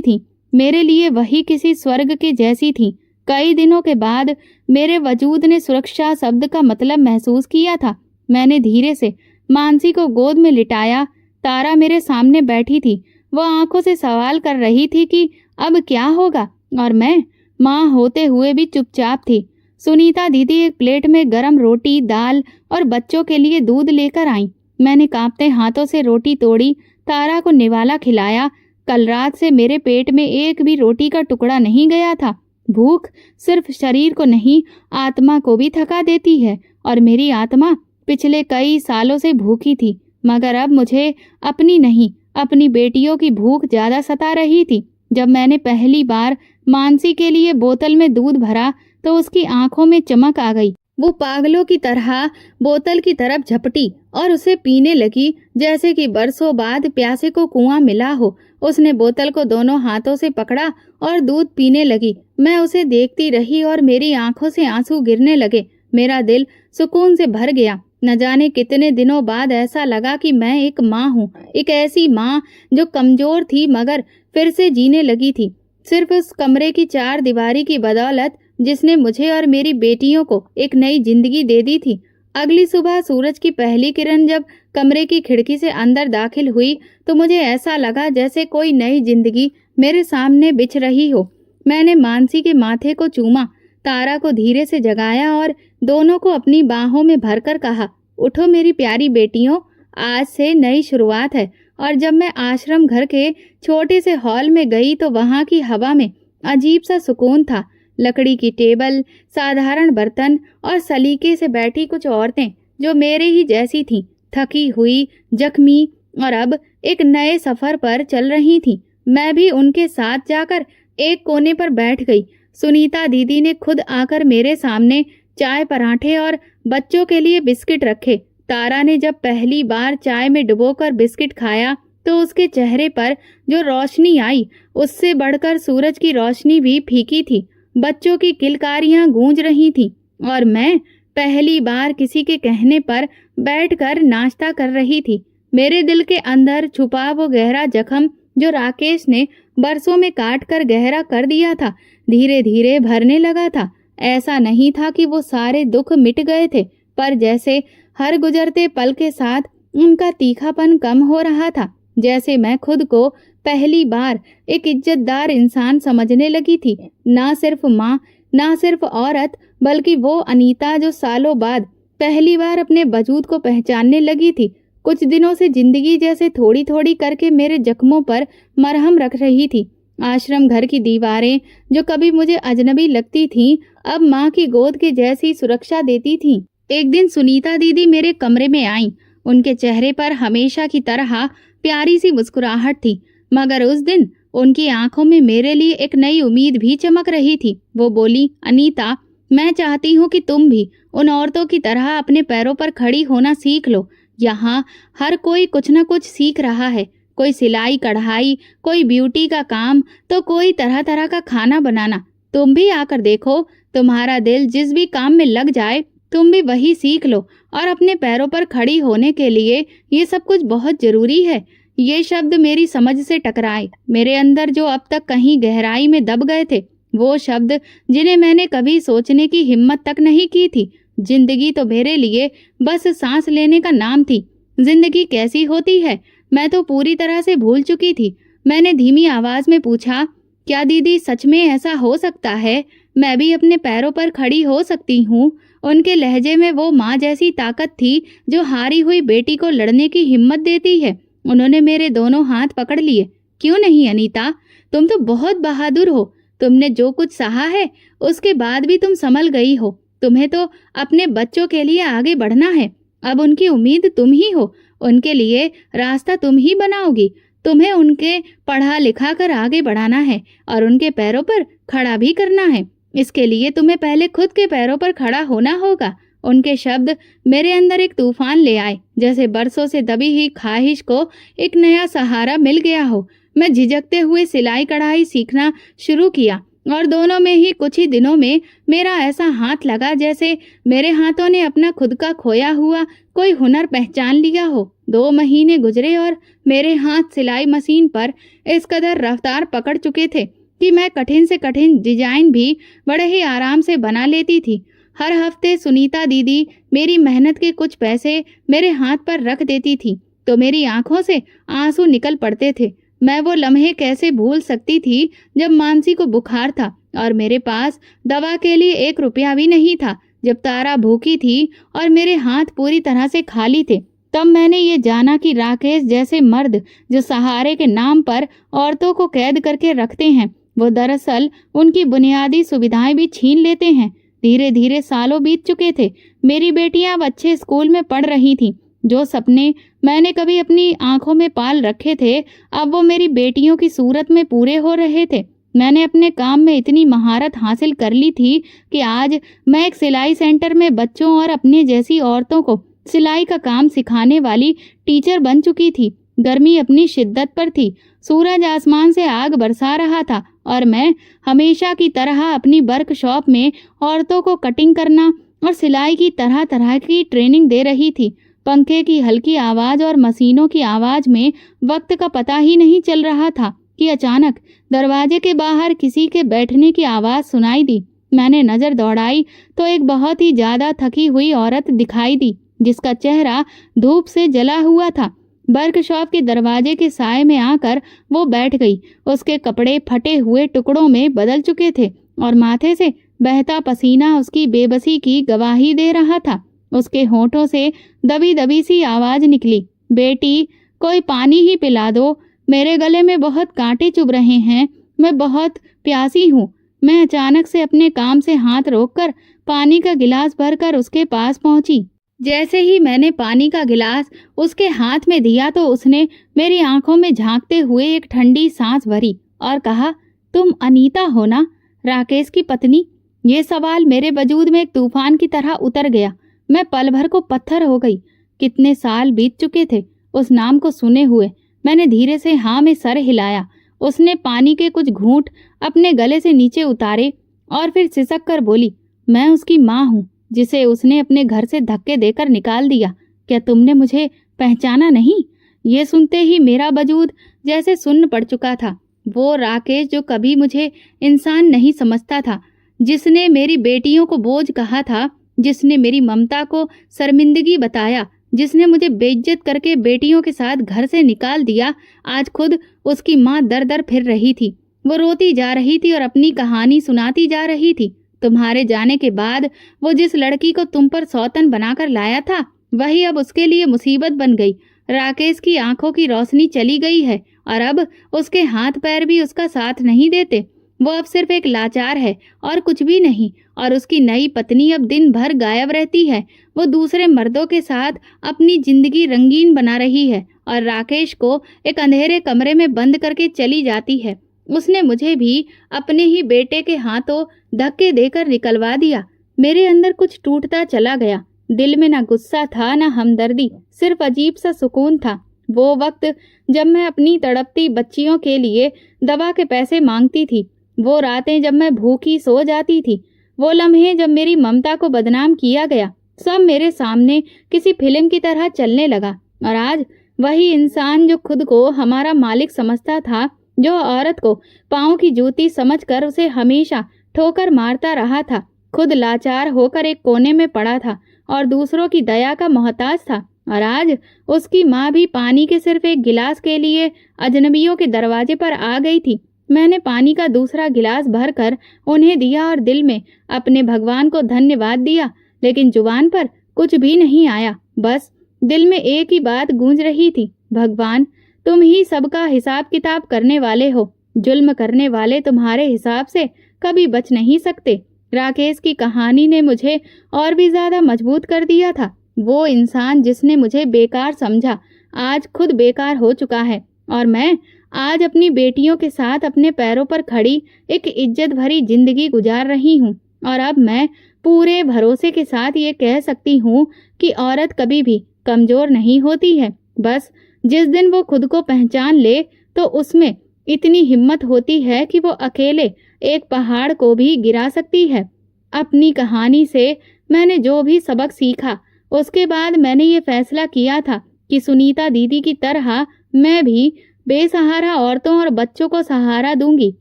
[SPEAKER 1] थी, मेरे लिए वही किसी स्वर्ग के जैसी थी। कई दिनों के बाद मेरे वजूद ने सुरक्षा शब्द का मतलब महसूस किया था। मैंने धीरे से मानसी को गोद में लिटाया। तारा मेरे सामने बैठी थी। वो आंखों से सवाल कर रही थी कि अब क्या होगा, और मैं माँ होते हुए भी चुपचाप थी। सुनीता दीदी एक प्लेट में गरम रोटी, दाल और बच्चों के लिए दूध लेकर आई। मैंने कांपते हाथों से रोटी तोड़ी, तारा को निवाला खिलाया। कल रात से मेरे पेट में एक भी रोटी का टुकड़ा नहीं गया था। भूख सिर्फ शरीर को नहीं, आत्मा को भी थका देती है, और मेरी आत्मा पिछले कई सालों से भूखी थी। मगर अब मुझे अपनी नहीं, अपनी बेटियों की भूख ज्यादा सता रही थी। जब मैंने पहली बार मानसी के लिए बोतल में दूध भरा तो उसकी आंखों में चमक आ गई। वो पागलों की तरह बोतल की तरफ झपटी और उसे पीने लगी जैसे कि बरसों बाद प्यासे को कुआं मिला हो। उसने बोतल को दोनों हाथों से पकड़ा और दूध पीने लगी। मैं उसे देखती रही और मेरी आंखों से आंसू गिरने लगे। मेरा दिल सुकून से भर गया। न जाने कितने दिनों बाद ऐसा लगा कि मैं एक माँ हूँ, एक ऐसी माँ जो कमजोर थी मगर फिर से जीने लगी थी, सिर्फ उस कमरे की चार दीवारी की बदौलत जिसने मुझे और मेरी बेटियों को एक नई जिंदगी दे दी थी। अगली सुबह सूरज की पहली किरण जब कमरे की खिड़की से अंदर दाखिल हुई तो मुझे ऐसा लगा जैसे कोई नई जिंदगी मेरे सामने बिछ रही हो। मैंने मानसी के माथे को चूमा, तारा को धीरे से जगाया और दोनों को अपनी बाहों में भरकर कहा, उठो मेरी प्यारी बेटियों, आज से नई शुरुआत है। और जब मैं आश्रम घर के छोटे से हॉल में गई तो वहां की हवा में अजीब सा सुकून था। लकड़ी की टेबल, साधारण बर्तन और सलीके से बैठी कुछ औरतें जो मेरे ही जैसी थीं, थकी हुई, जख्मी और अब एक नए सफर पर चल रही थीं। मैं भी उनके साथ जाकर एक कोने पर बैठ गई। सुनीता दीदी ने खुद आकर मेरे सामने चाय, पराठे और बच्चों के लिए बिस्किट रखे। तारा ने जब पहली बार चाय में डुबोकर बिस्किट खाया तो उसके चेहरे पर जो रोशनी आई उससे बढ़कर सूरज की रोशनी भी फीकी थी। बच्चों की किलकारियां गूंज रही थीं और मैं पहली बार किसी के कहने पर बैठकर नाश्ता कर रही थी। मेरे दिल के अंदर छुपा वो गहरा जख्म जो राकेश ने बरसों में काट कर गहरा कर दिया था, धीरे धीरे भरने लगा था। ऐसा नहीं था कि वो सारे दुख मिट गए थे, पर जैसे हर गुजरते पल के साथ उनका तीखापन कम हो रहा था। जैसे मैं खुद को पहली बार एक इज्जतदार इंसान समझने लगी थी, ना सिर्फ माँ, ना सिर्फ औरत, बल्कि वो अनीता जो सालों बाद पहली बार अपने वजूद को पहचानने लगी थी। कुछ दिनों से जिंदगी जैसे थोड़ी थोड़ी करके मेरे जख्मों पर मरहम रख रही थी। आश्रम घर की दीवारें जो कभी मुझे अजनबी लगती थीं, अब माँ की गोद के जैसी सुरक्षा देती थीं। एक दिन सुनीता दीदी मेरे कमरे में आईं। उनके चेहरे पर हमेशा की तरह प्यारी सी मुस्कुराहट थी, मगर उस दिन उनकी आंखों में मेरे लिए एक नई उम्मीद भी चमक रही थी। वो बोली, अनीता, मैं चाहती हूँ कि तुम भी उन औरतों की तरह अपने पैरों पर खड़ी होना सीख लो। यहाँ हर कोई कुछ न कुछ सीख रहा है, कोई सिलाई कढ़ाई, कोई ब्यूटी का काम, तो कोई तरह तरह का खाना बनाना। तुम भी आकर देखो, तुम्हारा दिल जिस भी काम में लग जाए तुम भी वही सीख लो। और अपने पैरों पर खड़ी होने के लिए ये सब कुछ बहुत जरूरी है। ये शब्द मेरी समझ से टकराए। मेरे अंदर जो अब तक कहीं गहराई में दब गए थे, वो शब्द जिन्हें मैंने कभी सोचने की हिम्मत तक नहीं की थी। जिंदगी तो मेरे लिए बस सांस लेने का नाम थी। जिंदगी कैसी होती है मैं तो पूरी तरह से भूल चुकी थी। मैंने धीमी आवाज में पूछा, क्या दीदी सच में ऐसा हो सकता है? मैं भी अपने पैरों पर खड़ी हो सकती हूँ? उनके लहजे में वो माँ जैसी ताकत थी जो हारी हुई बेटी को लड़ने की हिम्मत देती है। उन्होंने मेरे दोनों हाथ पकड़ लिए। क्यों नहीं अनीता, तुम तो बहुत बहादुर हो। तुमने जो कुछ सहा है उसके बाद भी तुम संभल गई हो। तुम्हें तो अपने बच्चों के लिए आगे बढ़ना है। अब उनकी उम्मीद तुम ही हो, उनके लिए रास्ता तुम ही बनाओगी। तुम्हें उनके पढ़ा लिखा कर आगे बढ़ाना है और उनके पैरों पर खड़ा भी करना है। इसके लिए तुम्हें पहले खुद के पैरों पर खड़ा होना होगा। उनके शब्द मेरे अंदर एक तूफान ले आए, जैसे बरसों से दबी हुई ख्वाहिश को एक नया सहारा मिल गया हो। मैं झिझकते हुए सिलाई कढ़ाई सीखना शुरू किया और दोनों में ही कुछ ही दिनों में मेरा ऐसा हाथ लगा जैसे मेरे हाथों ने अपना खुद का खोया हुआ कोई हुनर पहचान लिया हो। 2 महीने गुजरे और मेरे हाथ सिलाई मशीन पर इस कदर रफ्तार पकड़ चुके थे कि मैं कठिन से कठिन डिजाइन भी बड़े ही आराम से बना लेती थी। हर हफ्ते सुनीता दीदी मेरी मेहनत के कुछ पैसे मेरे हाथ पर रख देती थी तो मेरी आंखों से आंसू निकल पड़ते थे। मैं वो लम्हे कैसे भूल सकती थी जब मानसी को बुखार था और मेरे पास दवा के लिए 1 रुपया भी नहीं था। जब तारा भूखी थी और मेरे हाथ पूरी तरह से खाली थे, तब मैंने ये जाना कि राकेश जैसे मर्द जो सहारे के नाम पर औरतों को कैद करके रखते हैं, वो दरअसल उनकी बुनियादी सुविधाएं भी छीन लेते हैं। धीरे धीरे सालों बीत चुके थे। मेरी बेटियां अब अच्छे स्कूल में पढ़ रही थीं। जो सपने मैंने कभी अपनी आंखों में पाल रखे थे, अब वो मेरी बेटियों की सूरत में पूरे हो रहे थे। मैंने अपने काम में इतनी महारत हासिल कर ली थी कि आज मैं एक सिलाई सेंटर में बच्चों और अपने जैसी औरतों को सिलाई का काम सिखाने वाली टीचर बन चुकी थी। गर्मी अपनी शिद्दत पर थी। सूरज आसमान से आग बरसा रहा था और मैं हमेशा की तरह अपनी वर्कशॉप में औरतों को कटिंग करना, और सिलाई की तरह तरह की ट्रेनिंग दे रही थी। पंखे की हल्की आवाज़ और मशीनों की आवाज़ में वक्त का पता ही नहीं चल रहा था कि अचानक दरवाजे के बाहर किसी के बैठने की आवाज़ सुनाई दी। मैंने नज़र दौड़ाई तो एक बहुत ही ज़्यादा थकी हुई औरत दिखाई दी, जिसका चेहरा धूप से जला हुआ था। वर्कशॉप के दरवाजे के साए में आकर वो बैठ गई। उसके कपड़े फटे हुए टुकड़ों में बदल चुके थे और माथे से बहता पसीना उसकी बेबसी की गवाही दे रहा था। उसके होठों से दबी दबी सी आवाज़ निकली, बेटी कोई पानी ही पिला दो, मेरे गले में बहुत कांटे चुभ रहे हैं, मैं बहुत प्यासी हूँ। मैं अचानक से अपने काम से हाथ रोककर पानी का गिलास भरकर उसके पास पहुंची। जैसे ही मैंने पानी का गिलास उसके हाथ में दिया तो उसने मेरी आंखों में झांकते हुए एक ठंडी सांस भरी और कहा, तुम अनीता हो ना, राकेश की पत्नी? ये सवाल मेरे वजूद में एक तूफान की तरह उतर गया। मैं पल भर को पत्थर हो गई। कितने साल बीत चुके थे उस नाम को सुने हुए। मैंने धीरे से हाँ में सर हिलाया। उसने पानी के कुछ घूंट अपने गले से नीचे उतारे और फिर सिसक कर बोली, मैं उसकी माँ हूँ, जिसे उसने अपने घर से धक्के देकर निकाल दिया। क्या तुमने मुझे पहचाना नहीं? ये सुनते ही मेरा वजूद जैसे सुन्न पड़ चुका था। वो राकेश जो कभी मुझे इंसान नहीं समझता था, जिसने मेरी बेटियों को बोझ कहा था, जिसने मेरी ममता को शर्मिंदगी बताया, जिसने मुझे बेइज्जत करके बेटियों के साथ घर से निकाल दिया, आज खुद उसकी माँ दर दर फिर रही थी। वो रोती जा रही थी और अपनी कहानी सुनाती जा रही थी। तुम्हारे जाने के बाद वो जिस लड़की को तुम पर सौतन बनाकर लाया था, वही अब उसके लिए मुसीबत बन गई। राकेश की आंखों की रोशनी चली गई है और अब उसके हाथ पैर भी उसका साथ नहीं देते। वो अब सिर्फ एक लाचार है और कुछ भी नहीं। और उसकी नई पत्नी अब दिन भर गायब रहती है। वो दूसरे मर्दों के साथ अपनी जिंदगी रंगीन बना रही है और राकेश को एक अंधेरे कमरे में बंद करके चली जाती है। उसने मुझे भी अपने ही बेटे के हाथों धक्के देकर निकलवा दिया। मेरे अंदर कुछ टूटता चला गया। दिल में ना गुस्सा था ना हमदर्दी, सिर्फ अजीब सा सुकून था। वो वक्त जब मैं अपनी तड़पती बच्चियों के लिए दवा के पैसे मांगती थी, वो रातें जब मैं भूखी सो जाती थी, वो लम्हे जब मेरी ममता को बदनाम किया गया, सब मेरे सामने किसी फिल्म की तरह चलने लगा। और आज वही इंसान जो खुद को हमारा मालिक समझता था, जो औरत को पाँव की जूती समझकर उसे हमेशा ठोकर मारता रहा था, खुद लाचार होकर एक कोने में पड़ा था और दूसरों की दया का मोहताज था। और आज उसकी माँ भी पानी के सिर्फ एक गिलास के लिए अजनबियों के दरवाजे पर आ गई थी। मैंने पानी का दूसरा गिलास भरकर उन्हें दिया और दिल में अपने भगवान को धन्यवाद दिया, लेकिन जुबान पर कुछ भी नहीं आया। बस दिल में एक ही बात गूंज रही थी, भगवान तुम ही सबका हिसाब किताब करने वाले हो। जुल्म करने वाले तुम्हारे हिसाब से कभी बच नहीं सकते। राकेश की कहानी ने मुझे और भी ज्यादा मजबूत कर दिया था। वो इंसान जिसने मुझे बेकार समझा, आज खुद बेकार हो चुका है और मैं आज अपनी बेटियों के साथ अपने पैरों पर खड़ी एक इज्जत भरी जिंदगी गुजार रही हूँ। और अब मैं पूरे भरोसे के साथ ये कह सकती हूँ कि औरत कभी भी कमजोर नहीं होती है। बस जिस दिन वो खुद को पहचान ले तो उसमें इतनी हिम्मत होती है कि वो अकेले एक पहाड़ को भी गिरा सकती है। अपनी कहानी से मैंने जो भी सबक सीखा, उसके बाद मैंने ये फैसला किया था कि सुनीता दीदी की तरह मैं भी बेसहारा औरतों और बच्चों को सहारा दूंगी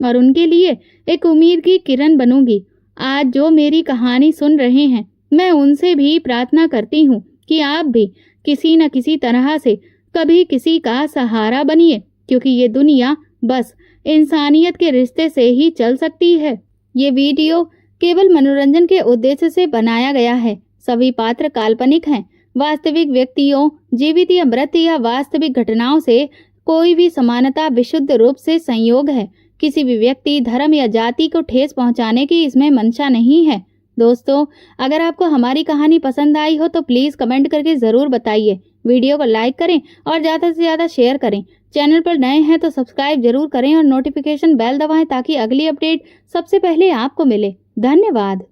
[SPEAKER 1] और उनके लिए एक उम्मीद की किरण बनूंगी। आज जो मेरी कहानी सुन रहे हैं, मैं उनसे भी प्रार्थना करती हूँ कि आप भी किसी न किसी तरह से कभी किसी का सहारा बनिए, क्योंकि ये दुनिया बस इंसानियत के रिश्ते से ही चल सकती है। ये वीडियो केवल मनोरंजन के उद्देश्य से बनाया गया है। सभी पात्र काल्पनिक हैं। वास्तविक व्यक्तियों, जीवित या मृत या वास्तविक घटनाओं से कोई भी समानता विशुद्ध रूप से संयोग है। किसी भी व्यक्ति, धर्म या जाति को ठेस पहुंचाने की इसमें मंशा नहीं है। दोस्तों, अगर आपको हमारी कहानी पसंद आई हो तो प्लीज कमेंट करके जरूर बताइए। वीडियो को लाइक करें और ज़्यादा से ज़्यादा शेयर करें। चैनल पर नए हैं तो सब्सक्राइब जरूर करें और नोटिफिकेशन बेल दबाएं ताकि अगली अपडेट सबसे पहले आपको मिले। धन्यवाद।